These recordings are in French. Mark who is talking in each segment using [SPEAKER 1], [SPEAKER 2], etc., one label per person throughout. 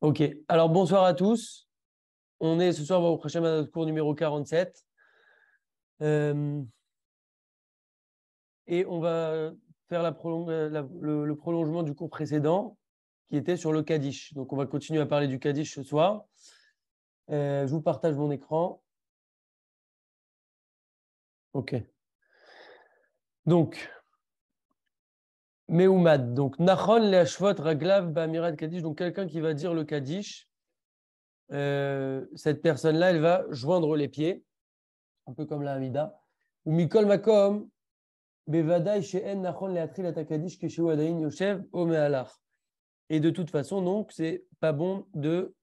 [SPEAKER 1] Ok, alors bonsoir à tous. On est ce soir au prochain à notre cours numéro 47. Euh, et on va faire le prolongement du cours précédent qui était sur le Kaddish. Donc on va continuer à parler du Kaddish ce soir. Je vous partage mon écran. Ok. Donc, Meoumad. Donc, Nachon le'ashvot raglav ba'amirat Kaddish. Donc quelqu'un qui va dire le Kaddish. Cette personne-là, elle va joindre les pieds, un peu comme la Hamida. Ou Mikol Makom. Et de toute façon, donc, c'est pas bon de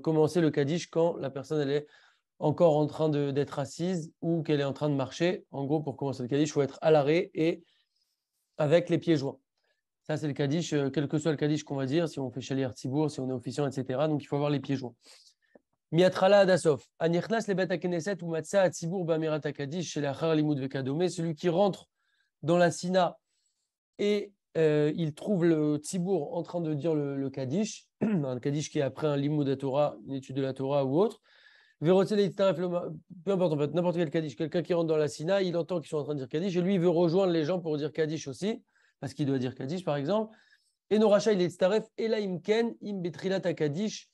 [SPEAKER 1] commencer le Kaddish quand la personne elle est encore en train d'être assise ou qu'elle est en train de marcher. En gros, pour commencer le Kaddish, il faut être à l'arrêt et avec les pieds joints. Ça, c'est le Kaddish, quel que soit le Kaddish qu'on va dire, si on fait Shaliach Tzibour, si on est officiant, etc. Donc, il faut avoir les pieds joints. Miatrala Adasof. Anichnas le bet Knesset ou Matza Atzibour Bamirat Kaddish chez la Char Limud Vekadome. Celui qui rentre dans la Sina et il trouve le Tzibour en train de dire le Kaddish, un Kaddish qui est après un Limud de Torah, une étude de la Torah ou autre. Peu importe en fait, n'importe quel Kaddish, quelqu'un qui rentre dans la Sina, il entend qu'ils sont en train de dire Kaddish et lui il veut rejoindre les gens pour dire Kaddish aussi, parce qu'il doit dire Kaddish par exemple. Et Noracha il est Staref, et là Imken, Im Betrilat Kaddish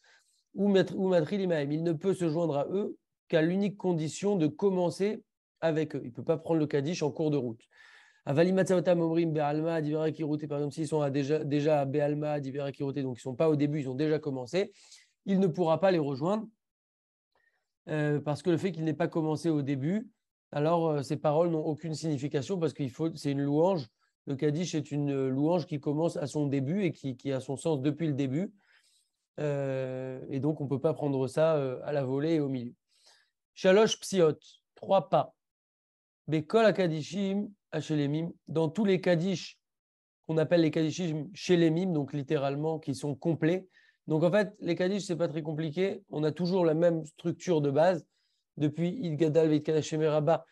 [SPEAKER 1] ou Matril Imaem. Il ne peut se joindre à eux qu'à l'unique condition de commencer avec eux. Il ne peut pas prendre le Kaddish en cours de route. Avalimatsaotam Omrim Be'alma, Divera Kirouté, par exemple, s'ils sont déjà à Be'alma, Divera Kirouté, donc ils ne sont pas au début, ils ont déjà commencé, il ne pourra pas les rejoindre parce que le fait qu'il n'ait pas commencé au début, alors ces paroles n'ont aucune signification parce c'est une louange. Le Kaddish est une louange qui commence à son début et qui a son sens depuis le début. Et donc, on ne peut pas prendre ça à la volée et au milieu. Shalosh Psiot, 3 pas. Bekol Akadishim, Hachelemim, dans tous les Kaddish qu'on appelle les Kaddishim Shelemim, donc littéralement qui sont complets. Donc en fait, les Kaddish, c'est pas très compliqué. On a toujours la même structure de base, depuis Id Gadal Veit Kadashem Rabba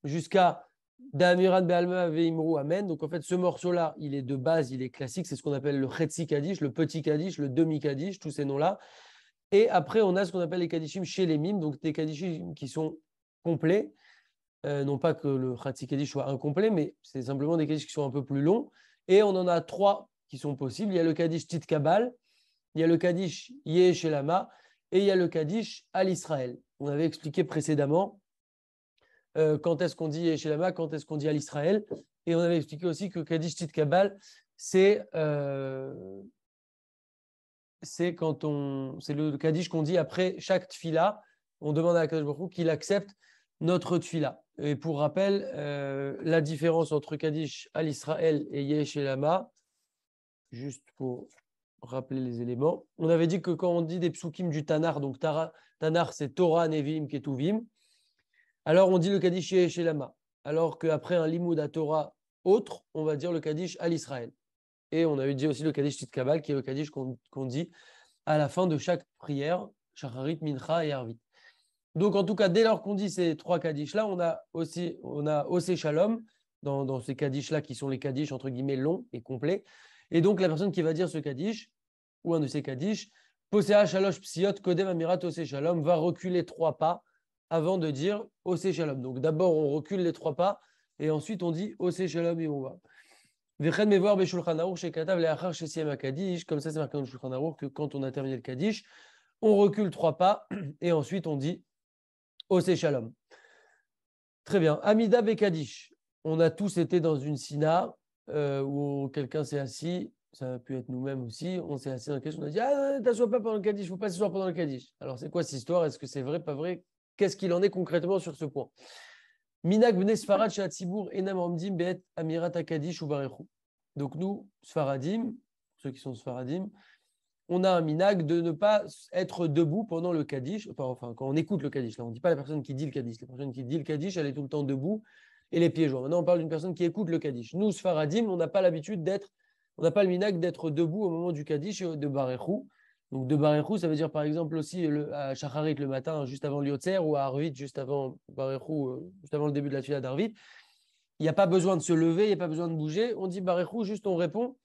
[SPEAKER 1] jusqu'à Da'amirat Be'alma Ve'imru Amen. Donc en fait, ce morceau-là, il est de base, il est classique. C'est ce qu'on appelle le Chetzi Kaddish, le petit Kaddish, le demi Kaddish, tous ces noms-là. Et après, on a ce qu'on appelle les Kaddishim Shelemim, donc des Kaddishim qui sont complets. Non pas que le Khatsi Kaddish soit incomplet, mais c'est simplement des Kaddish qui sont un peu plus longs. Et on en a 3 qui sont possibles. Il y a le Kaddish Tit Kabal, il y a le Kaddish Yeshelama et il y a le Kaddish Al Israël. On avait expliqué précédemment quand est-ce qu'on dit Yeshelama, quand est-ce qu'on dit Al Israël. Et on avait expliqué aussi que Kaddish Tit Kabal, c'est le Kaddish qu'on dit après chaque tfila. On demande à Akadosh Baruch Hu qu'il accepte notre tfila. Et pour rappel, la différence entre Kaddish Al Israël et Yesh Lama, juste pour rappeler les éléments, on avait dit que quand on dit des psukim du Tanar, donc Tanar c'est Torah, Nevim, Ketuvim, alors on dit le Kaddish Yesh Lama. Alors qu'après un limoud à Torah autre, on va dire le Kaddish Al Israël. Et on avait dit aussi le Kaddish Tit Kabal, qui est le Kaddish qu'on dit à la fin de chaque prière, Shacharit, Mincha et Arvit. Donc, en tout cas, dès lors qu'on dit ces 3 Kaddish-là, on a Osé Shalom dans ces Kaddish-là qui sont les Kaddish entre guillemets longs et complets. Et donc, la personne qui va dire ce Kaddish, ou un de ces Kaddish, Posea Shalosh Psiot, Kodem Amirat Osé Shalom, va reculer 3 pas avant de dire Osé Shalom. Donc, d'abord, on recule les 3 pas et ensuite on dit Osé Shalom et on va. Veched Mevoir Beshulchan Aruch Shekatav Leachar Shesiem Kaddish, comme ça c'est marqué dans le Shulchan Aruch que quand on a terminé le Kaddish, on recule 3 pas et ensuite on dit Osé Shalom. Très bien. Amida Bekadish. On a tous été dans une sina où quelqu'un s'est assis. Ça a pu être nous-mêmes aussi. On s'est assis dans le Kaddish. On a dit ah, t'assois pas pendant le Kaddish. Il ne faut pas s'asseoir pendant le Kaddish. Alors, c'est quoi cette histoire? Est-ce que c'est vrai, pas vrai? Qu'est-ce qu'il en est concrètement sur ce point? Minak bne Sfarad chez Atzibour enam omdim be'et amirat Kaddish ou barechu. Donc, nous, Sfaradim, ceux qui sont Sfaradim, on a un minag de ne pas être debout pendant le Kaddish, enfin quand on écoute le Kaddish. Là, on ne dit pas la personne qui dit le Kaddish. La personne qui dit le Kaddish, elle est tout le temps debout et les pieds joints. Maintenant, on parle d'une personne qui écoute le Kaddish. Nous, Sfaradim, on n'a pas l'habitude on n'a pas le minag d'être debout au moment du Kaddish de Barechou. Donc, de Barechou, ça veut dire par exemple aussi à Shacharit le matin, juste avant l'Yotzer, ou à Arvit, juste avant Barechou, juste avant le début de la Tfila d'Arvit. Il n'y a pas besoin de se lever, il n'y a pas besoin de bouger. On dit Barechou, juste on répond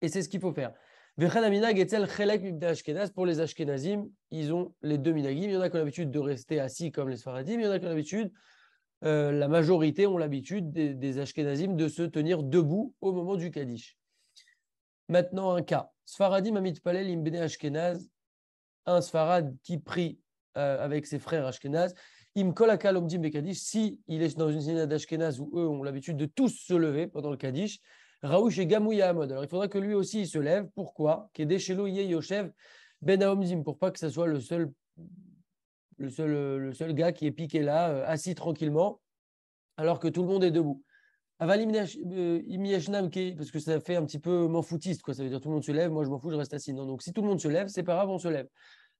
[SPEAKER 1] et c'est ce qu'il faut faire. Vechen aminag etzel chelek mibnei Ashkenaz. Pour les Ashkenazim, ils ont les deux minagim. Il y en a qui ont l'habitude de rester assis comme les Sfaradim. Il y en a qui ont l'habitude, la majorité ont l'habitude des Ashkenazim de se tenir debout au moment du Kaddish. Maintenant, un cas. Sfaradim amit palel im bnei Ashkenaz. Un Sfarad qui prie avec ses frères Ashkenaz. Im kol hakal omdim bekadish. Si il est dans une synagogue d'Ashkenaz où eux ont l'habitude de tous se lever pendant le Kaddish, Raouch et Gamou Yahamod. Alors il faudra que lui aussi il se lève. Pourquoi? Kedeshelo Yeh Yoshev Ben Haomdim, pour pas que ce soit le seul gars qui est piqué là, assis tranquillement, alors que tout le monde est debout. Avalim Imiashnam, parce que ça fait un petit peu m'en-foutiste, quoi. Ça veut dire tout le monde se lève, moi je m'en fous, je reste assis. Non, donc si tout le monde se lève, c'est pas grave, on se lève.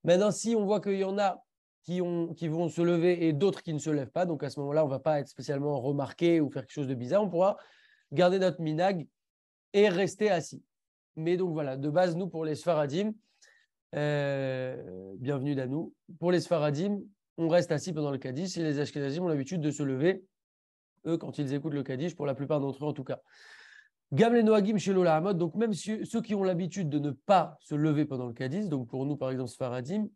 [SPEAKER 1] Maintenant, si on voit qu'il y en a qui vont se lever et d'autres qui ne se lèvent pas, donc à ce moment-là, on ne va pas être spécialement remarqué ou faire quelque chose de bizarre, on pourra garder notre minag et rester assis. Mais donc voilà, de base, nous, pour les Sfaradim, bienvenue à nous, pour les Sfaradim, on reste assis pendant le Kaddish et les Ashkenazim ont l'habitude de se lever, eux, quand ils écoutent le Kaddish, pour la plupart d'entre eux en tout cas. Gam les Noagim chez Lola Hamod, donc même ceux qui ont l'habitude de ne pas se lever pendant le Kaddish, donc pour nous par exemple Sfaradim,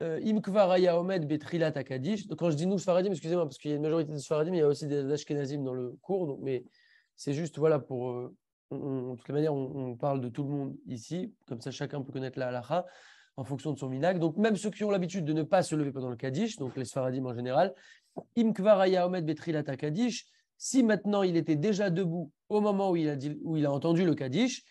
[SPEAKER 1] Im Kvaraya Omed Betrilat Kaddish. Donc quand je dis nous Sfaradim, excusez-moi, parce qu'il y a une majorité de Sfaradim, il y a aussi des Ashkenazim dans le cours, donc, mais c'est juste voilà pour. De toute manière, on parle de tout le monde ici, comme ça chacun peut connaître la halakha en fonction de son minag. Donc même ceux qui ont l'habitude de ne pas se lever pendant le Kaddish, donc les Sfaradim en général, Im Kvaraya Omed Betrilat Kaddish. Si maintenant il était déjà debout au moment où il a entendu le Kaddish,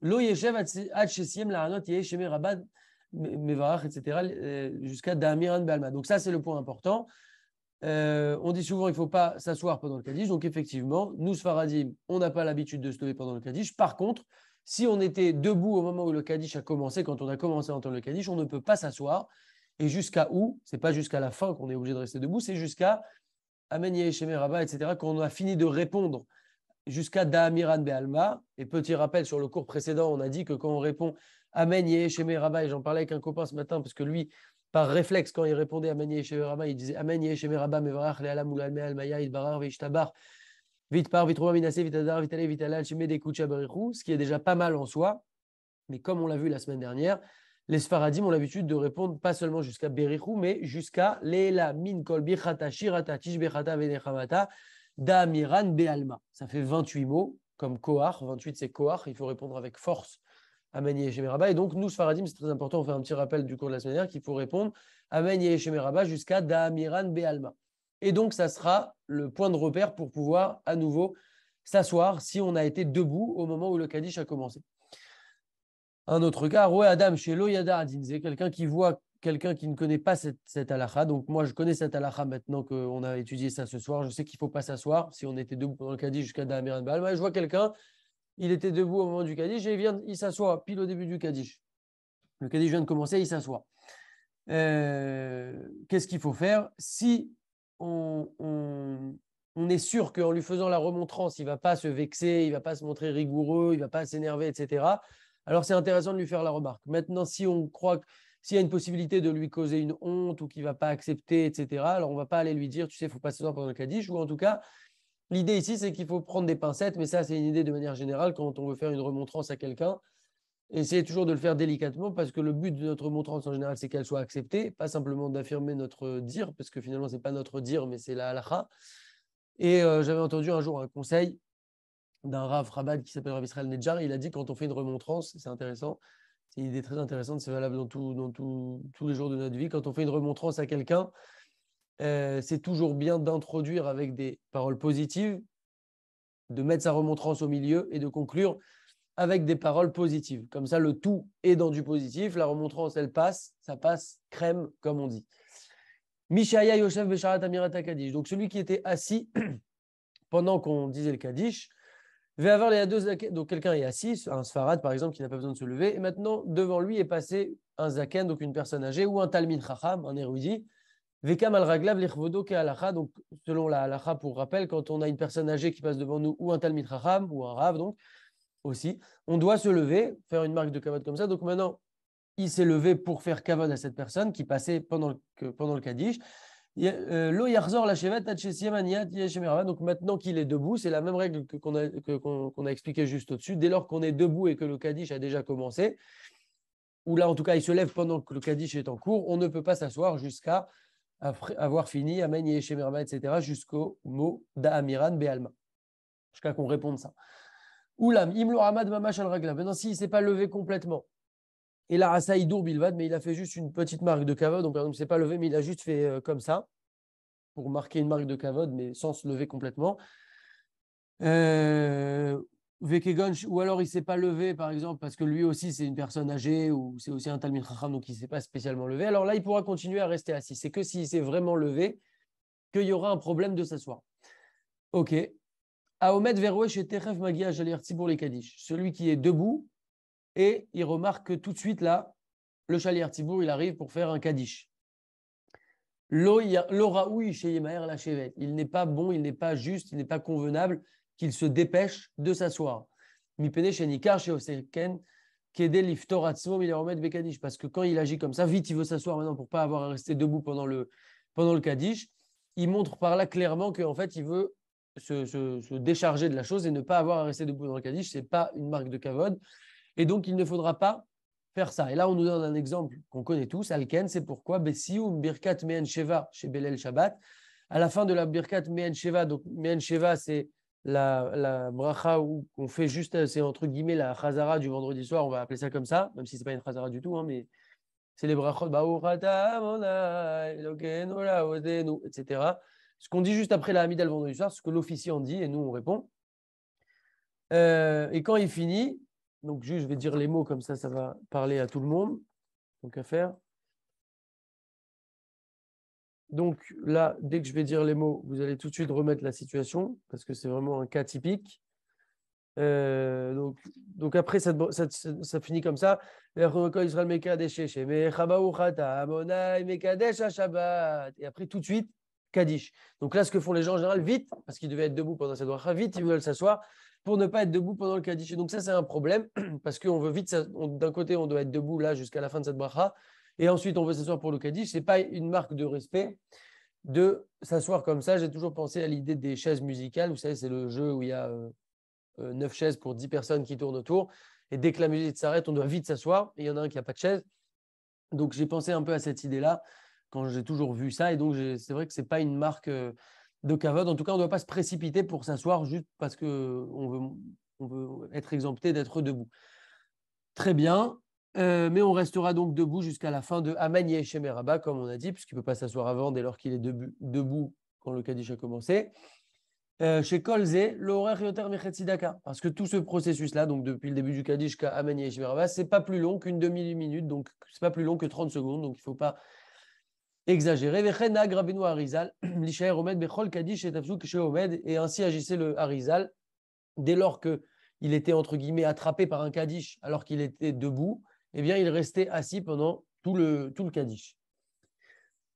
[SPEAKER 1] Lo Yeshev Ad Shesiem Laranot Yesheme Rabad Mevarach, etc., jusqu'à Damiran Balma. Donc ça, c'est le point important. On dit souvent qu'il ne faut pas s'asseoir pendant le Kaddish. Donc effectivement, nous, Sfaradim, on n'a pas l'habitude de se lever pendant le Kaddish. Par contre, si on était debout au moment où le Kaddish a commencé, quand on a commencé à entendre le Kaddish, on ne peut pas s'asseoir. Et jusqu'à où? Ce n'est pas jusqu'à la fin qu'on est obligé de rester debout, c'est jusqu'à Amen Yesheme Rabba, etc., quand on a fini de répondre jusqu'à Da'amiran Be'alma. Et petit rappel, sur le cours précédent, on a dit que quand on répond Amen Yesheme Rabba, et j'en parlais avec un copain ce matin, parce que lui, par réflexe, quand il répondait Amen Yesheme Rabba, il disait Amen Yesheme Rabba, Mevarach, Le'alam, Ulalme, Almaya, Idbarar, Veishtabar, Vitpar, Vitrova, Minase, Vitadar, Vitale, Vitalal, Sheme, Dekucha, Barichou, ce qui est déjà pas mal en soi. Mais comme on l'a vu la semaine dernière, les Sfaradim ont l'habitude de répondre pas seulement jusqu'à Berichou, mais jusqu'à Leila, Min, Kol, Bichata, Shirata, Tishbechata, Venechamata, Da'amiran, Be'alma. Ça fait 28 mots, comme Kohar. 28, c'est Kohar. Il faut répondre avec force Amen Yeshem Rabba. Et donc, nous, Sfaradim, c'est très important. On fait un petit rappel du cours de la semaine dernière qu'il faut répondre Amen Yeshem Rabba jusqu'à Da'amiran, Be'alma. Et donc, ça sera le point de repère pour pouvoir à nouveau s'asseoir si on a été debout au moment où le Kaddish a commencé. Un autre cas, Roé Adam chez Loyada Adinze, quelqu'un qui voit quelqu'un qui ne connaît pas cette halakha. Donc, moi, je connais cette halakha maintenant qu'on a étudié ça ce soir. Je sais qu'il ne faut pas s'asseoir si on était debout pendant le Kaddish jusqu'à Da'amiran Be'alma. Je vois quelqu'un, il était debout au moment du Kaddish et il s'assoit pile au début du Kaddish. Le Kaddish vient de commencer, il s'assoit. Qu'est-ce qu'il faut faire? Si on est sûr qu'en lui faisant la remontrance, il ne va pas se vexer, il ne va pas se montrer rigoureux, il ne va pas s'énerver, etc., alors c'est intéressant de lui faire la remarque. Maintenant, si on croit que s'il y a une possibilité de lui causer une honte ou qu'il ne va pas accepter, etc., alors on ne va pas aller lui dire, tu sais, il ne faut pas s'asseoir pendant le Kaddish, ou en tout cas, l'idée ici, c'est qu'il faut prendre des pincettes, mais ça, c'est une idée de manière générale quand on veut faire une remontrance à quelqu'un. Essayez toujours de le faire délicatement parce que le but de notre remontrance en général, c'est qu'elle soit acceptée, pas simplement d'affirmer notre dire, parce que finalement, ce n'est pas notre dire, mais c'est la halakha. Et j'avais entendu un jour un conseil d'un Rav Chabad qui s'appelle Rav Israël Nedjar. Il a dit quand on fait une remontrance, c'est intéressant, c'est une idée très intéressante, c'est valable dans tous les jours de notre vie. Quand on fait une remontrance à quelqu'un, c'est toujours bien d'introduire avec des paroles positives, de mettre sa remontrance au milieu et de conclure avec des paroles positives. Comme ça, le tout est dans du positif. La remontrance, elle passe, ça passe crème, comme on dit. Mishaya Yosef Besharat Amirat Kaddish. Donc, celui qui était assis pendant qu'on disait le Kaddish, va avoir les deux zaken. Donc, quelqu'un est assis, un Sfarad par exemple, qui n'a pas besoin de se lever, et maintenant, devant lui est passé un zaken, donc une personne âgée, ou un Talmid Chacham, un érudit. Vekam al raglav lichvodo ke halacha. Donc, selon la halacha, pour rappel, quand on a une personne âgée qui passe devant nous, ou un Talmid Chacham, ou un Rav, donc, aussi, on doit se lever, faire une marque de kavod comme ça. Donc, maintenant, il s'est levé pour faire kavod à cette personne qui passait pendant le Kaddish. Lo yarzor la shevet ad shesiem aniyat yeshemerava. Donc maintenant qu'il est debout, c'est la même règle qu'on a expliqué juste au-dessus. Dès lors qu'on est debout et que le Kaddish a déjà commencé, ou là en tout cas il se lève pendant que le Kaddish est en cours, on ne peut pas s'asseoir jusqu'à avoir fini Amen yeshemerava, etc. jusqu'au mot d'Amiran Be'alma. Jusqu'à qu'on réponde ça. Oulam, imlo hamad mamash al ragla. Maintenant, s'il ne s'est pas levé complètement, et là, Asaïdour Bilvad, mais il a fait juste une petite marque de kavod, donc par exemple, il ne s'est pas levé, mais il a juste fait comme ça, pour marquer une marque de kavod, mais sans se lever complètement. Vekegon, ou alors il ne s'est pas levé, par exemple, parce que lui aussi, c'est une personne âgée, ou c'est aussi un Talmid Chacham, donc il ne s'est pas spécialement levé. Alors là, il pourra continuer à rester assis. C'est que s'il s'est vraiment levé, qu'il y aura un problème de s'asseoir. Ok. Aomed Verouesh et Techef Magia Jalir Tzibour les Kaddish. Celui qui est debout et il remarque que tout de suite là, le Jalir Tzibour, il arrive pour faire un Kaddish. L'Oraoui chez Yemaer la Chevet. Il n'est pas bon, il n'est pas juste, il n'est pas convenable qu'il se dépêche de s'asseoir. Mipene chez Nikar chez Oseken. Parce que quand il agit comme ça, vite il veut s'asseoir maintenant pour pas avoir à rester debout pendant le Kaddish. Il montre par là clairement qu'en fait il veut se décharger de la chose et ne pas avoir à rester debout dans le Kaddish. Ce n'est pas une marque de kavod. Et donc, il ne faudra pas faire ça. Et là, on nous donne un exemple qu'on connaît tous, Alken, c'est pourquoi Bessiou Birkat Mehen Sheva chez Belel Shabbat. À la fin de la Birkat Mehen Sheva, donc Mehen Sheva, c'est la bracha où on fait juste, c'est entre guillemets la chazara du vendredi soir, on va appeler ça comme ça, même si ce n'est pas une chazara du tout, hein, mais c'est les brachot, etc. Ce qu'on dit juste après la Hamida le vendredi soir, ce que l'officiant dit, et nous on répond. Et quand il finit, donc juste je vais dire les mots comme ça va parler à tout le monde. Donc à faire. Donc là, dès que je vais dire les mots, vous allez tout de suite remettre la situation, parce que c'est vraiment un cas typique. Donc après, ça finit comme ça. Et après, tout de suite, Kaddish. Donc là, ce que font les gens en général, vite, parce qu'ils devaient être debout pendant cette bracha, vite, ils veulent s'asseoir pour ne pas être debout pendant le Kaddish. Et donc ça, c'est un problème, parce qu'on veut vite, d'un côté, on doit être debout là jusqu'à la fin de cette bracha, et ensuite, on veut s'asseoir pour le Kaddish. Ce n'est pas une marque de respect de s'asseoir comme ça. J'ai toujours pensé à l'idée des chaises musicales. Vous savez, c'est le jeu où il y a 9 chaises pour 10 personnes qui tournent autour. Et dès que la musique s'arrête, on doit vite s'asseoir. Et il y en a un qui n'a pas de chaise. Donc, j'ai pensé un peu à cette idée-là quand j'ai toujours vu ça. Et donc, c'est vrai que ce n'est pas une marque de kavod. En tout cas, on ne doit pas se précipiter pour s'asseoir juste parce qu'on veut être exempté d'être debout. Très bien. Mais on restera donc debout jusqu'à la fin de Amen Yeshem Rabba, comme on a dit, puisqu'il ne peut pas s'asseoir avant dès lors qu'il est debout quand le Kaddish a commencé. Chez Kolze, l'horaire yoter mechetsidaka. Parce que tout ce processus-là, donc depuis le début du Kaddish jusqu'à Amen Yeshem Rabba, c'est pas plus long qu'une demi-minute, donc c'est pas plus long que 30 secondes, donc il ne faut pas exagérer. Vechenag Rabbeinu Harizal, l'ishaer omed bechol Kaddish et tafsuk chez omed, et ainsi agissait le Harizal dès lors qu'il était entre guillemets attrapé par un Kaddish alors qu'il était debout. Eh bien, il restait assis pendant tout le Kaddish.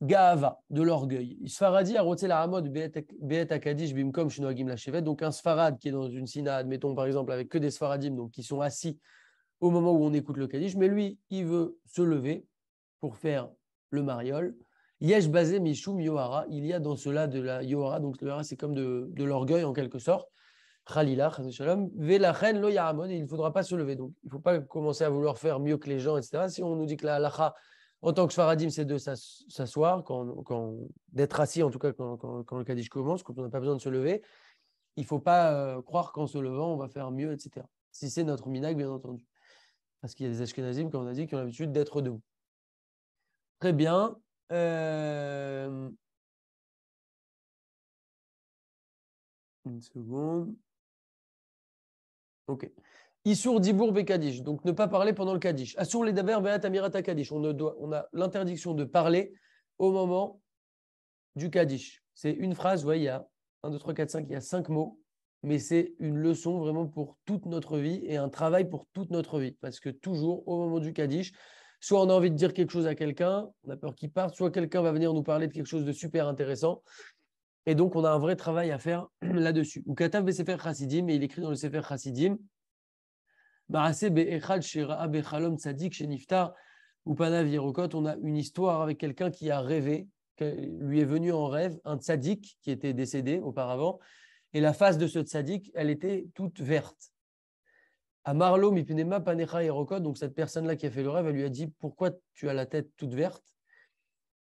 [SPEAKER 1] Gaava, de l'orgueil. Sfaradi a roté la hamod be'et akadish bimkom shenoagim la shevet. Donc un Sfarad qui est dans une sina, admettons par exemple, avec que des Sfaradim, donc qui sont assis au moment où on écoute le Kaddish, mais lui, il veut se lever pour faire le mariole. Yesh basé mishum yohara. Il y a dans cela de la yohara, donc le yohara c'est comme de l'orgueil en quelque sorte. Khalila, shalom, velachen lo yahamod, il ne faudra pas se lever. Donc, il ne faut pas commencer à vouloir faire mieux que les gens, etc. Si on nous dit que la halacha, en tant que Sfaradim, c'est de s'asseoir, d'être assis, en tout cas quand le Kaddish commence, quand on n'a pas besoin de se lever, il ne faut pas croire qu'en se levant, on va faire mieux, etc. Si c'est notre minag, bien entendu. Parce qu'il y a des Ashkenazim, comme on a dit, qui ont l'habitude d'être debout. Très bien. Une seconde. Ok. Issour dibour bekadish, donc ne pas parler pendant le Kaddish. Assour les daber beat amirata Kaddish. On a l'interdiction de parler au moment du Kaddish. C'est une phrase, vous voyez, il y a 1, 2, 3, 4, 5, il y a 5 mots, mais c'est une leçon vraiment pour toute notre vie et un travail pour toute notre vie. Parce que toujours, au moment du Kaddish, soit on a envie de dire quelque chose à quelqu'un, on a peur qu'il parte, soit quelqu'un va venir nous parler de quelque chose de super intéressant. Et donc, on a un vrai travail à faire là-dessus. Ou Katav Besefer Chassidim, et il écrit dans le Sefer Chassidim, on a une histoire avec quelqu'un qui a rêvé lui est venu en rêve un tzaddik qui était décédé auparavant, et la face de ce tzaddik, elle était toute verte. À Marlo Mipnema Panecha Erokot, donc cette personne-là qui a fait le rêve, elle lui a dit pourquoi tu as la tête toute verte?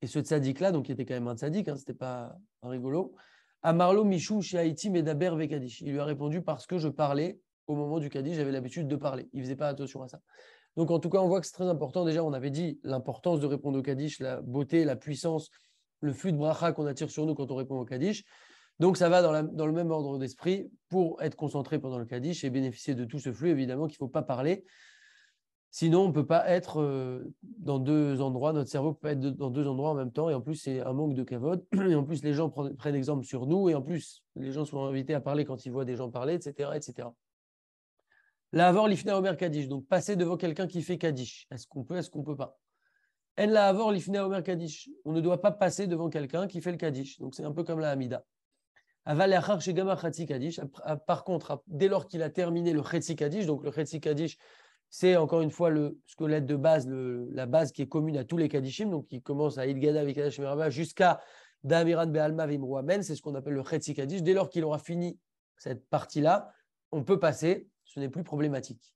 [SPEAKER 1] Et ce tzaddik-là, donc qui était quand même un tzaddik, hein, c'était pas un rigolo, à Marlo Mishum Shiaiti Medaber Vekadish. Il lui a répondu parce que je parlais au moment du Kaddish, j'avais l'habitude de parler. Il faisait pas attention à ça. Donc en tout cas, on voit que c'est très important. Déjà, on avait dit l'importance de répondre au Kaddish, la beauté, la puissance, le flux de bracha qu'on attire sur nous quand on répond au Kaddish. Donc ça va dans le même ordre d'esprit pour être concentré pendant le Kaddish et bénéficier de tout ce flux. Évidemment qu'il ne faut pas parler. Sinon, on ne peut pas être dans deux endroits. Notre cerveau ne peut pas être dans deux endroits en même temps. Et en plus, c'est un manque de kavod. Et en plus, les gens prennent exemple sur nous. Et en plus, les gens sont invités à parler quand ils voient des gens parler, etc. etc. Là, avoir l'ifna omer kaddish. Donc, passer devant quelqu'un qui fait kaddish. Est-ce qu'on peut, est-ce qu'on ne peut pas? En la avoir l'ifna omer kaddish. On ne doit pas passer devant quelqu'un qui fait le kaddish. Donc, c'est un peu comme la hamida. Aval achar shegama chatzi kaddish. Par contre, dès lors qu'il a terminé le chetzi kaddish, donc le chetzi kaddish, c'est encore une fois le squelette de base, la base qui est commune à tous les Kadishim, donc qui commence à Ilgada avec Kadash Meraba jusqu'à Damiran Be'alma Vimru Amen, c'est ce qu'on appelle le Chetzi Kadish. Dès lors qu'il aura fini cette partie-là, on peut passer, ce n'est plus problématique.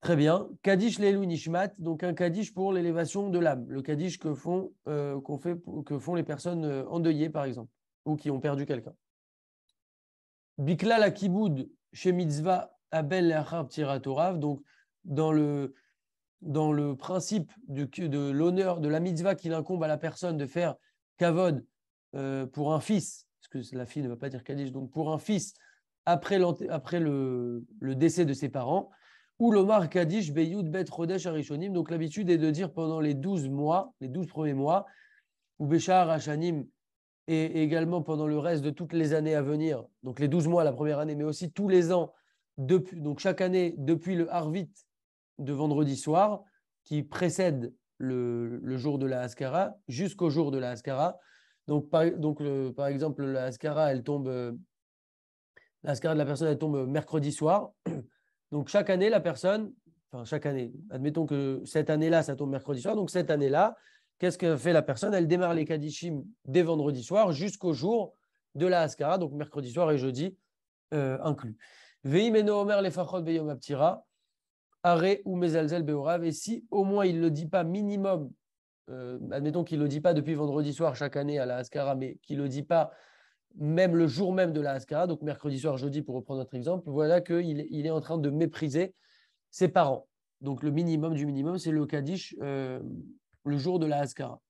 [SPEAKER 1] Très bien. Kaddish Leilu Nishmat, donc un Kaddish pour l'élévation de l'âme, le Kaddish que font les personnes endeuillées, par exemple, ou qui ont perdu quelqu'un. Bikla la Kiboud chez Mitzvah Abel Lachar Ptiratorav, donc dans le principe de l'honneur, de la mitzvah qu'il incombe à la personne de faire kavod pour un fils, parce que la fille ne va pas dire kaddish, donc pour un fils après le décès de ses parents, ou l'omar kaddish beyud bet chodesh arishonim, donc l'habitude est de dire pendant les 12 mois, les 12 premiers mois, ou beshar hashanim, et également pendant le reste de toutes les années à venir, donc les 12 mois la première année, mais aussi tous les ans, donc chaque année, depuis le Harvit de vendredi soir, qui précède le jour de la Haskara, jusqu'au jour de la Haskara. Donc, par exemple, la Haskara, la Haskara de la personne, elle tombe mercredi soir. Donc, chaque année, chaque année, admettons que cette année-là, ça tombe mercredi soir. Donc, cette année-là, qu'est-ce que fait la personne? Elle démarre les Kadishim dès vendredi soir jusqu'au jour de la Haskara, donc mercredi soir et jeudi inclus. Veimeno Omer Lefachot Beyom Aptira, Aré ou Mezalzel Beorav, et si au moins il ne le dit pas minimum, admettons qu'il ne le dit pas depuis vendredi soir chaque année à la Haskara, mais qu'il ne le dit pas même le jour même de la Haskara, donc mercredi soir, jeudi pour reprendre notre exemple, voilà qu'il est en train de mépriser ses parents. Donc le minimum du minimum, c'est le Kaddish le jour de la Haskara.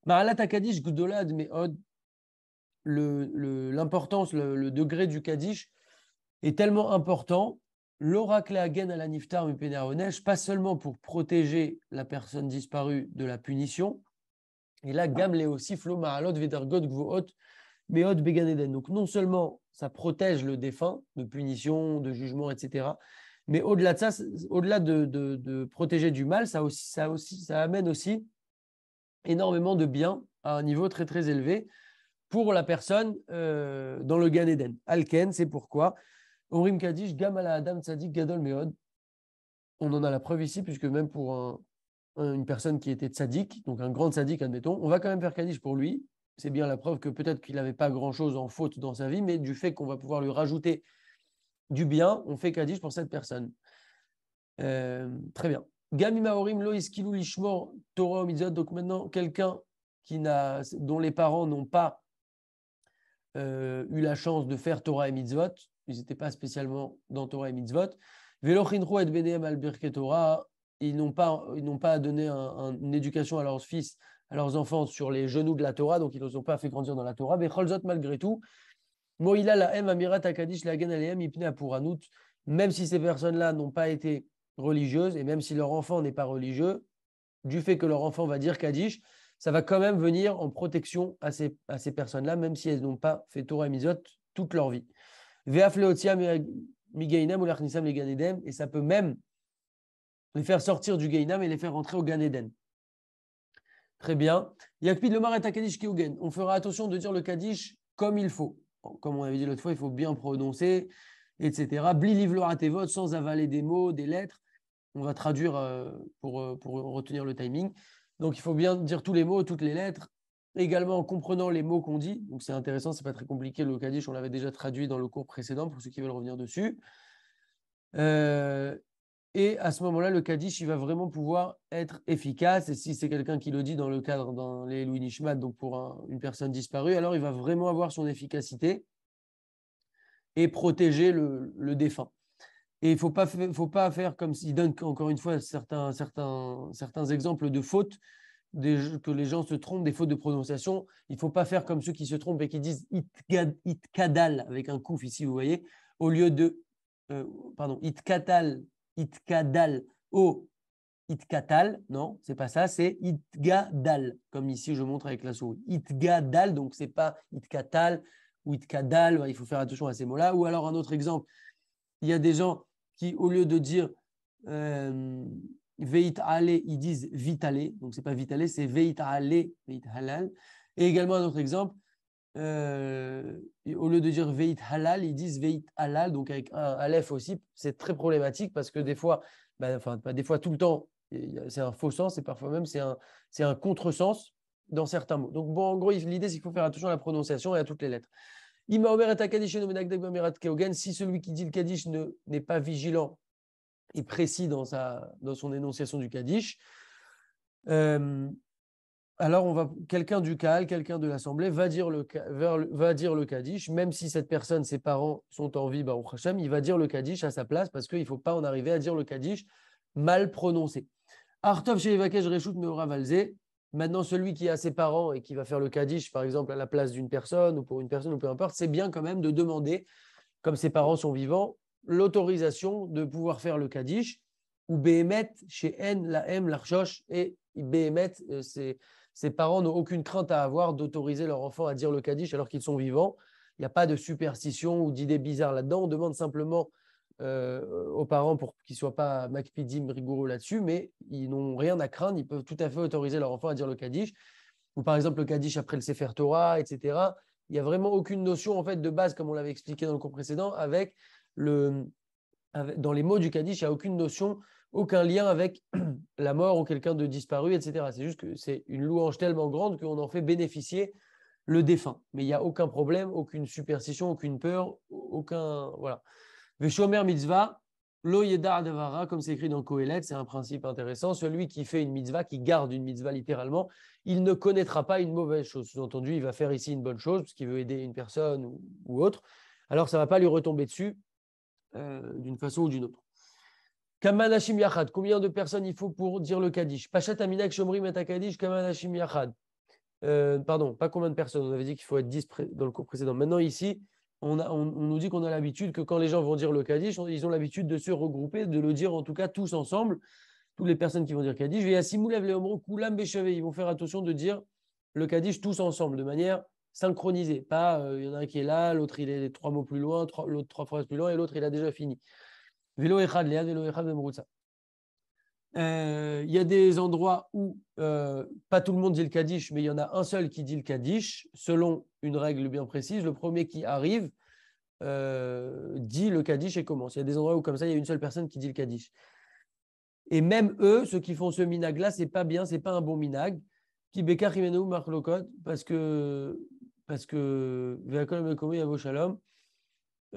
[SPEAKER 1] Ma'alat Kaddish Gdola Meod, l'importance, le degré du Kaddish est tellement important. L'oracle Hagen à la Niftar Mupenaonesh, pas seulement pour protéger la personne disparue de la punition, et là, Gam Leosif Lo Ma'alot Vedargot Gvoot Meot Beganeden. Donc, non seulement ça protège le défunt de punition, de jugement, etc., mais au-delà de ça, au-delà de protéger du mal, ça amène aussi énormément de bien à un niveau très très élevé pour la personne dans le Gan Eden. Alken, c'est pourquoi Orim Kaddish, Gam ala Adam Tzadik Gadol Meod. On en a la preuve ici, puisque même pour une personne qui était tzadik, donc un grand tzadik, admettons, on va quand même faire Kaddish pour lui. C'est bien la preuve que peut-être qu'il n'avait pas grand-chose en faute dans sa vie, mais du fait qu'on va pouvoir lui rajouter du bien, on fait Kaddish pour cette personne. Très bien. Gam Imaorim Lo Iskilu Lishmor Torah Mitzvot. Donc maintenant, quelqu'un dont les parents n'ont pas eu la chance de faire Torah et Mitzvot, ils n'étaient pas spécialement dans Torah et Mitzvot. Velochinro et Benehem al Birke Torah, ils n'ont pas donné une éducation à leurs fils, à leurs enfants sur les genoux de la Torah, donc ils ne les ont pas fait grandir dans la Torah. Becholzot, malgré tout, Moïla la M Amirat Akadish la Gen Aleem Ipne Apuranut, même si ces personnes-là n'ont pas été religieuses et même si leur enfant n'est pas religieux, du fait que leur enfant va dire Kaddish, ça va quand même venir en protection à ces personnes-là, même si elles n'ont pas fait Torah et Mitzvot toute leur vie. Et ça peut même les faire sortir du Gainam et les faire rentrer au Gan Eden. Très bien. Yakpid le Maret Kaddish Kiugen. On fera attention de dire le Kaddish comme il faut. Comme on avait dit l'autre fois, il faut bien prononcer, etc. Bli livlo atevot, sans avaler des mots, des lettres. On va traduire pour retenir le timing. Donc, il faut bien dire tous les mots, toutes les lettres. également en comprenant les mots qu'on dit. Donc c'est intéressant, c'est pas très compliqué. Le Kaddish, on l'avait déjà traduit dans le cours précédent pour ceux qui veulent revenir dessus. Et à ce moment-là, le Kaddish, il va vraiment pouvoir être efficace. Et si c'est quelqu'un qui le dit dans le cadre dans les Louis Nishmat, donc pour une personne disparue, alors il va vraiment avoir son efficacité et protéger le défunt. Et il ne faut pas faire comme s'il donne encore une fois certains exemples de fautes, que les gens se trompent, des fautes de prononciation. Il ne faut pas faire comme ceux qui se trompent et qui disent itkadal avec un kouf ici, vous voyez, au lieu de, pardon, itkadal, au itkatal, non, c'est pas ça, c'est itgadal, comme ici je montre avec la souris. Itgadal, donc c'est pas itkatal ou itkadal, il faut faire attention à ces mots-là. Ou alors un autre exemple, il y a des gens qui, au lieu de dire veit ale, ils disent vitale, donc c'est pas vitale, c'est veit ale, veit halal. Et également un autre exemple, au lieu de dire veit halal, ils disent veit halal, donc avec un aleph aussi. C'est très problématique parce que des fois, enfin pas des fois, tout le temps, c'est un faux sens et parfois même c'est un contresens dans certains mots. Donc bon, en gros, l'idée c'est qu'il faut faire attention à la prononciation et à toutes les lettres. Si celui qui dit le Kaddish n'est pas vigilant et précis dans son énonciation du Kaddish, alors quelqu'un du Kahal, quelqu'un de l'Assemblée va dire le Kaddish, même si cette personne, ses parents sont en vie, Baruch Hashem, il va dire le Kaddish à sa place parce qu'il ne faut pas en arriver à dire le Kaddish mal prononcé. Artov Shevakesh Reshut Meora Valze. Maintenant, celui qui a ses parents et qui va faire le Kaddish, par exemple, à la place d'une personne ou pour une personne ou peu importe, c'est bien quand même de demander, comme ses parents sont vivants, l'autorisation de pouvoir faire le Kaddish ou Behemet chez En, la M, l'Archosh et Behemet, ses parents n'ont aucune crainte à avoir d'autoriser leur enfant à dire le Kaddish alors qu'ils sont vivants. Il n'y a pas de superstition ou d'idées bizarres là-dedans. On demande simplement aux parents pour qu'ils ne soient pas makpidim rigoureux là-dessus, mais ils n'ont rien à craindre. Ils peuvent tout à fait autoriser leur enfant à dire le Kaddish. Ou par exemple le Kaddish après le Sefer Torah, etc. Il n'y a vraiment aucune notion en fait de base, comme on l'avait expliqué dans le cours précédent, dans les mots du Kaddish, il n'y a aucune notion, aucun lien avec la mort ou quelqu'un de disparu, etc. C'est juste que c'est une louange tellement grande qu'on en fait bénéficier le défunt. Mais il n'y a aucun problème, aucune superstition, aucune peur, aucun. Voilà. Veshomer mitzvah, lo yedar davara, comme c'est écrit dans Kohelet, c'est un principe intéressant. Celui qui fait une mitzvah, qui garde une mitzvah littéralement, il ne connaîtra pas une mauvaise chose. Sous-entendu, il va faire ici une bonne chose, parce qu'il veut aider une personne ou autre. Alors, ça ne va pas lui retomber dessus d'une façon ou d'une autre. Kamanashim yachad, combien de personnes il faut pour dire le Kaddish? Pachat aminak shomri meta Kaddish, kamanashim yachad. Pardon, pas combien de personnes. On avait dit qu'il faut être 10 dans le cours précédent. Maintenant, ici, on nous dit qu'on a l'habitude que quand les gens vont dire le Kaddish, ils ont l'habitude de se regrouper, de le dire en tout cas tous ensemble, toutes les personnes qui vont dire Kaddish. Ils vont faire attention de dire le Kaddish tous ensemble, de manière synchronisée. Pas, il y en a un qui est là, l'autre il est 3 mots plus loin, l'autre 3 phrases plus loin, et l'autre il a déjà fini. Vélo echad, léa, vélo echad, il y a des endroits où pas tout le monde dit le Kaddish, mais il y en a un seul qui dit le Kaddish, selon une règle bien précise. Le premier qui arrive dit le Kaddish et commence. Il y a des endroits où, comme ça, il y a une seule personne qui dit le Kaddish. Et même eux, ceux qui font ce minag-là, c'est pas bien, c'est pas un bon minag. Qui bekar imenu marlokot, parce que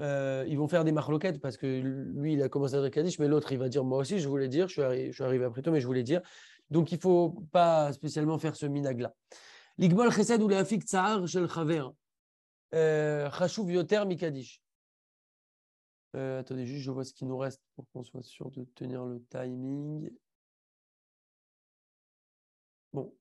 [SPEAKER 1] ils vont faire des marloquettes parce que lui, il a commencé à dire Kaddish, mais l'autre, il va dire moi aussi, je voulais dire, je suis arrivé après toi, mais je voulais dire. Donc, il ne faut pas spécialement faire ce minag-là. L'Igbal chesed ou l'afik tsar shel chaver. Chashuv yoter mi Kaddish. Attendez, juste, je vois ce qu'il nous reste pour qu'on soit sûr de tenir le timing. Bon.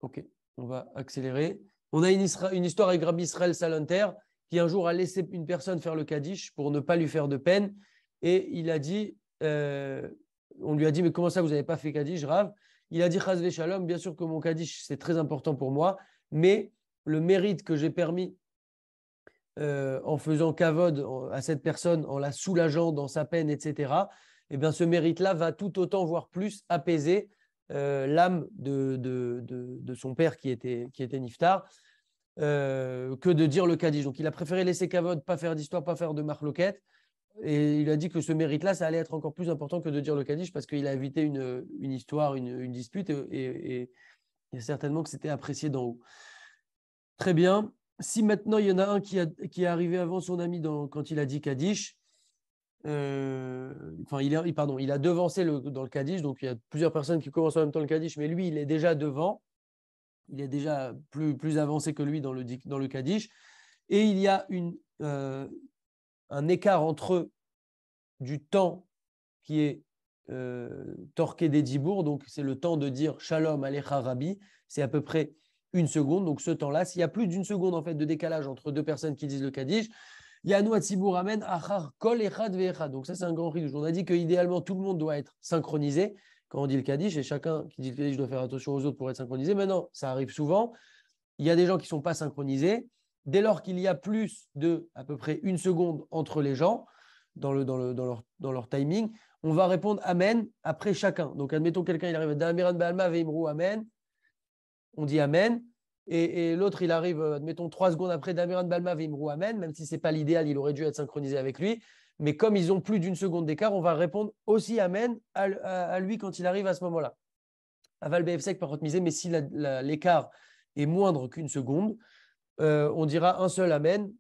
[SPEAKER 1] Ok, on va accélérer. On a une histoire avec Rabbi Israël Salanter qui un jour a laissé une personne faire le Kaddish pour ne pas lui faire de peine. Et il a dit, on lui a dit, mais comment ça, vous n'avez pas fait Kaddish, Rav? Il a dit, Chaz Shalom, bien sûr que mon Kaddish, c'est très important pour moi, mais le mérite que j'ai permis en faisant kavod à cette personne, en la soulageant dans sa peine, etc., eh bien, ce mérite-là va tout autant, voire plus, apaiser l'âme de son père qui était Niftar, que de dire le Kaddish. Donc, il a préféré laisser kavod, pas faire d'histoire, pas faire de marloquette. Et il a dit que ce mérite-là, ça allait être encore plus important que de dire le Kaddish parce qu'il a évité une histoire, une dispute et Il y a certainement que c'était apprécié d'en haut. Très bien. Si maintenant il y en a un qui est arrivé avant son ami quand il a dit Kaddish, il a devancé dans le Kaddish, donc il y a plusieurs personnes qui commencent en même temps le Kaddish, mais lui, il est déjà devant, il est déjà plus avancé que lui dans le Kaddish, et il y a un écart entre eux du temps qui est torqué des dibours, donc c'est le temps de dire Shalom Alecha Rabbi, c'est à peu près une seconde, donc ce temps-là, s'il y a plus d'une seconde en fait de décalage entre deux personnes qui disent le Kaddish, Yanu Atzibur Amen Achar Kol Echad Ve'echad. Donc ça c'est un grand ridouche. On a dit qu'idéalement tout le monde doit être synchronisé quand on dit le Kaddish, et chacun qui dit le Kaddish doit faire attention aux autres pour être synchronisé. Maintenant, ça arrive souvent. Il y a des gens qui ne sont pas synchronisés. Dès lors qu'il y a plus de à peu près une seconde entre les gens dans leur timing, on va répondre Amen après chacun. Donc admettons quelqu'un il arrive Damiran Baalma Veimru Amen, on dit Amen. Et l'autre, il arrive, admettons, 3 secondes après Damiran Balma Veimru Amen, même si ce n'est pas l'idéal, il aurait dû être synchronisé avec lui. Mais comme ils ont plus d'une seconde d'écart, on va répondre aussi Amen à lui quand il arrive à ce moment-là. Aval BFSEC par misé, mais si l'écart est moindre qu'une seconde, on dira un seul Amen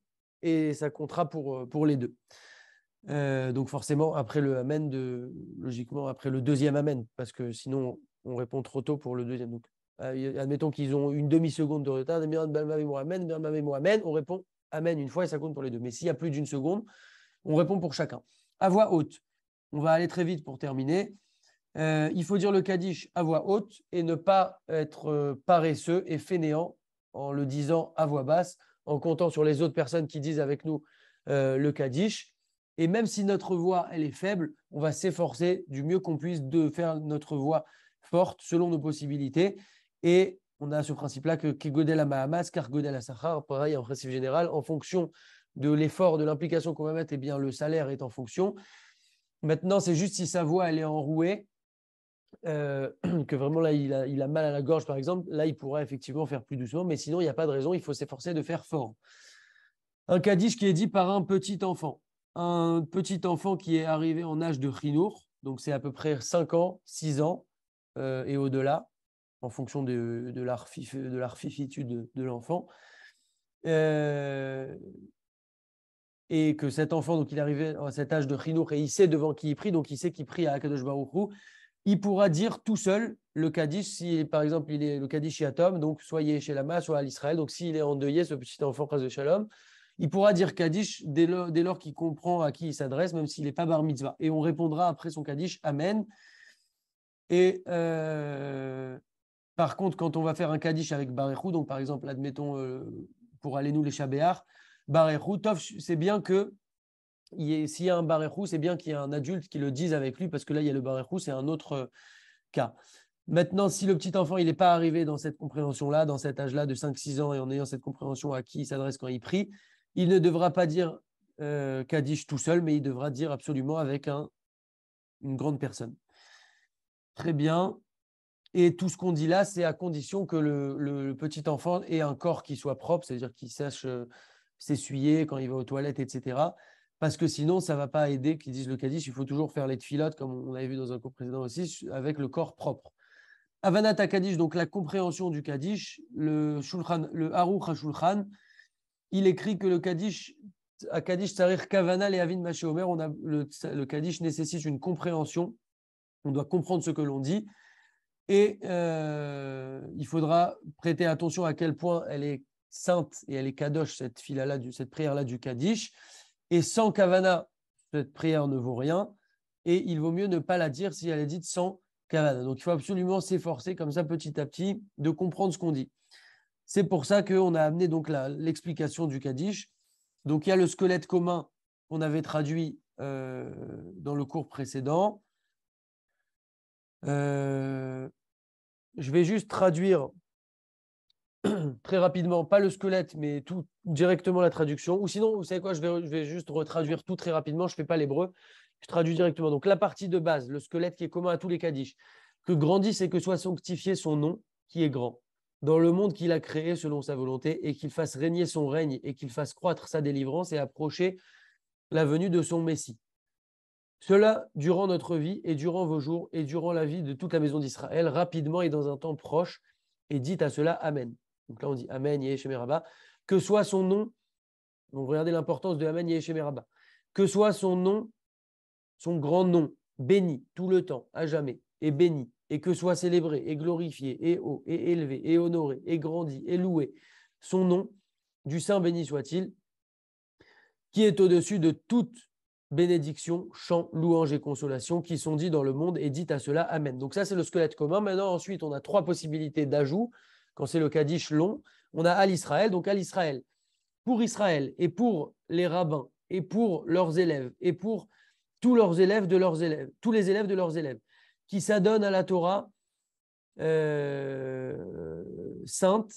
[SPEAKER 1] et ça comptera pour les deux. Donc forcément, après le Amen, logiquement, après le deuxième Amen, parce que sinon, on répond trop tôt pour le deuxième. Donc, admettons qu'ils ont une demi-seconde de retard, Amen, on répond Amen une fois et ça compte pour les deux. Mais s'il y a plus d'une seconde, on répond pour chacun. À voix haute, on va aller très vite pour terminer. Il faut dire le Kaddish à voix haute et ne pas être paresseux et fainéant en le disant à voix basse, en comptant sur les autres personnes qui disent avec nous le Kaddish. Et même si notre voix elle est faible, on va s'efforcer du mieux qu'on puisse de faire notre voix forte selon nos possibilités. Et on a ce principe-là que Kegodel à Mahamas, car Godel à Sachar, pareil, en principe général, en fonction de l'effort, de l'implication qu'on va mettre, eh bien, le salaire est en fonction. Maintenant, c'est juste si sa voix elle est enrouée, que vraiment là, il a mal à la gorge, par exemple, là, il pourra effectivement faire plus doucement, mais sinon, il n'y a pas de raison, il faut s'efforcer de faire fort. Un Kaddish qui est dit par un petit enfant. Un petit enfant qui est arrivé en âge de Chinour, donc c'est à peu près 5 ans, 6 ans et au-delà, en fonction de l'arfifitude de l'enfant. Et que cet enfant, donc il est arrivé à cet âge de Chinour et il sait devant qui il prie, donc il sait qu'il prie à Akadosh Baruch Hu, il pourra dire tout seul le Kaddish, si par exemple il est le Kaddish Yatom, donc soit Yeshelama, soit à l'Israël, donc s'il est endeuillé, ce petit enfant Chas de Shalom, il pourra dire Kaddish dès lors qu'il comprend à qui il s'adresse, même s'il n'est pas bar mitzvah. Et on répondra après son Kaddish Amen. Et par contre, quand on va faire un Kaddish avec Barechou, donc par exemple, admettons pour aller nous les Shabéar, Barechou, c'est bien que s'il y a un Barechou, c'est bien qu'il y ait un adulte qui le dise avec lui, parce que là, il y a le Barechou, c'est un autre cas. Maintenant, si le petit enfant il n'est pas arrivé dans cette compréhension-là, dans cet âge-là de 5-6 ans, et en ayant cette compréhension à qui il s'adresse quand il prie, il ne devra pas dire Kaddish tout seul, mais il devra dire absolument avec une grande personne. Très bien. Et tout ce qu'on dit là, c'est à condition que le petit enfant ait un corps qui soit propre, c'est-à-dire qu'il sache s'essuyer quand il va aux toilettes, etc. Parce que sinon, ça ne va pas aider qu'ils disent le Kaddish. Il faut toujours faire les tfilotes, comme on avait vu dans un cours précédent aussi, avec le corps propre. Avanat Kaddish, donc la compréhension du Kaddish, le Aruch HaShulchan, il écrit que le Kaddish, à Kaddish Tsarir Kavana et Avin Mashéomer, le Kaddish nécessite une compréhension. On doit comprendre ce que l'on dit. Et il faudra prêter attention à quel point elle est sainte et elle est kadosh, cette prière-là du Kaddish. Et sans kavana, cette prière ne vaut rien. Et il vaut mieux ne pas la dire si elle est dite sans kavana. Donc il faut absolument s'efforcer comme ça petit à petit de comprendre ce qu'on dit. C'est pour ça qu'on a amené donc l'explication du Kaddish. Donc il y a le squelette commun qu'on avait traduit dans le cours précédent. Je vais juste traduire très rapidement, pas le squelette, mais tout directement la traduction. Ou sinon, vous savez quoi, je vais juste retraduire tout très rapidement. Je ne fais pas l'hébreu, je traduis directement. Donc la partie de base, le squelette qui est commun à tous les Kaddish, que grandisse et que soit sanctifié son nom qui est grand, dans le monde qu'il a créé selon sa volonté, et qu'il fasse régner son règne et qu'il fasse croître sa délivrance et approcher la venue de son Messie. Cela durant notre vie et durant vos jours et durant la vie de toute la maison d'Israël, rapidement et dans un temps proche, et dites à cela Amen. Donc là, on dit Amen, Yeheshem Rabba. Que soit son nom, donc regardez l'importance de Amen, Yeheshem Rabba. Que soit son nom, son grand nom, béni tout le temps, à jamais, et béni, et que soit célébré, et glorifié, et haut, et élevé, et honoré, et grandi, et loué, son nom, du Saint béni soit-il, qui est au-dessus de toute bénédiction, chant, louange et consolation qui sont dits dans le monde, et dites à cela Amen. Donc ça, c'est le squelette commun. Maintenant, ensuite, on a 3 possibilités d'ajout. Quand c'est le Kaddish long, on a Al Israël. Donc Al Israël, pour Israël, et pour les rabbins, et pour leurs élèves, et pour tous leurs élèves de leurs élèves, tous les élèves de leurs élèves, qui s'adonnent à la Torah sainte,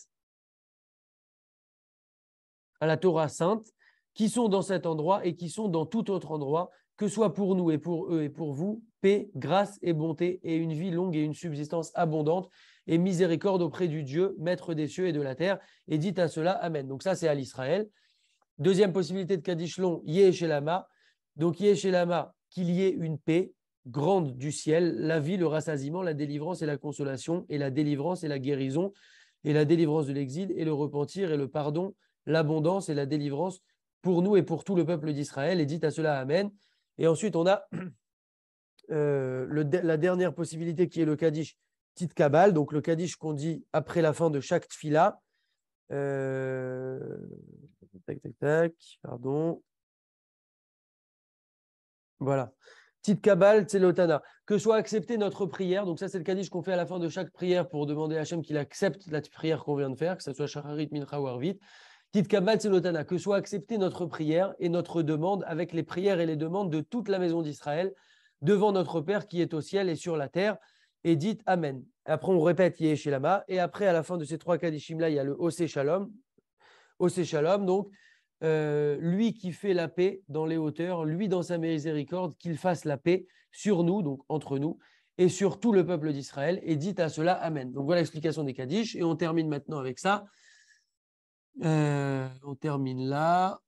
[SPEAKER 1] à la Torah sainte, qui sont dans cet endroit et qui sont dans tout autre endroit, que ce soit pour nous et pour eux et pour vous, paix, grâce et bonté et une vie longue et une subsistance abondante et miséricorde auprès du Dieu, maître des cieux et de la terre, et dites à cela Amen. Donc ça, c'est à l'Israël. Deuxième possibilité de Kaddish long, Yeheshelama. Donc Yeheshelama, qu'il y ait une paix grande du ciel, la vie, le rassasiement, la délivrance et la consolation, et la délivrance et la guérison, et la délivrance de l'exil, et le repentir, et le pardon, l'abondance et la délivrance pour nous et pour tout le peuple d'Israël. Et dites à cela Amen. Et ensuite, on a la dernière possibilité qui est le Kaddish Tit Kabal, donc le Kaddish qu'on dit après la fin de chaque tfila. Pardon. Voilà. Tit Kabal, Tselotana. Que soit acceptée notre prière. Donc ça, c'est le Kaddish qu'on fait à la fin de chaque prière pour demander à Hachem qu'il accepte la prière qu'on vient de faire, que ce soit Shacharit, Mincha ou Arvit. Tit Kabal, Tselotana. Que soit acceptée notre prière et notre demande avec les prières et les demandes de toute la maison d'Israël devant notre Père qui est au ciel et sur la terre. Et dites Amen. Après, on répète Yeheshelama. Et après, à la fin de ces 3 Kaddishim-là, il y a le Osé Shalom. Osé Shalom, donc lui qui fait la paix dans les hauteurs, lui dans sa miséricorde, qu'il fasse la paix sur nous, donc entre nous, et sur tout le peuple d'Israël, et dites à cela Amen. Donc voilà l'explication des Kaddish, et on termine maintenant avec ça. On termine là.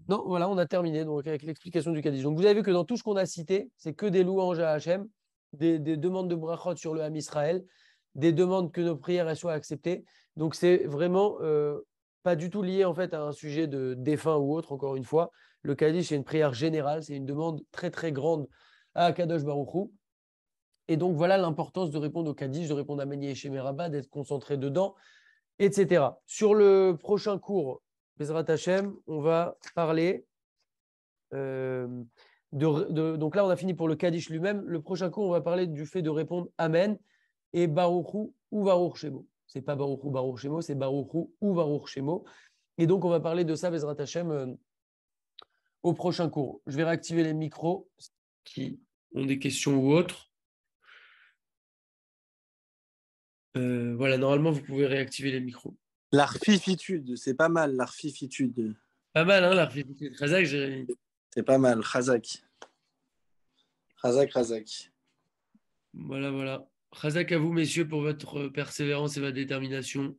[SPEAKER 1] Non, voilà, on a terminé donc, avec l'explication du Kaddish. Donc vous avez vu que dans tout ce qu'on a cité, c'est que des louanges à Hachem, des demandes de brachot sur le Ham Israël, des demandes que nos prières soient acceptées. Donc c'est vraiment pas du tout lié en fait à un sujet de défunt ou autre. Encore une fois, le Kaddish c'est une prière générale, c'est une demande très très grande à Kadosh Baruch Hu. Et donc voilà l'importance de répondre au Kaddish, de répondre à Meni Eshem Rabba, d'être concentré dedans, etc. Sur le prochain cours, Bezrat Hashem, on va parler donc là on a fini pour le Kaddish lui-même. Le prochain cours, on va parler du fait de répondre Amen et Baruchu ou Baruch Shemo. C'est pas Baruchu Baruch Shemo, c'est Baruchu ou Baruch Shemo. Et donc on va parler de ça, Bezrat Hashem, au prochain cours. Je vais réactiver les micros qui ont des questions ou autres. Voilà, normalement vous pouvez réactiver les micros.
[SPEAKER 2] L'arfifitude, c'est pas mal, l'arfifitude.
[SPEAKER 1] Pas mal, hein, l'arfifitude. Khazak, j'ai...
[SPEAKER 2] C'est pas mal, Khazak. Khazak.
[SPEAKER 1] Voilà. Khazak à vous, messieurs, pour votre persévérance et votre détermination.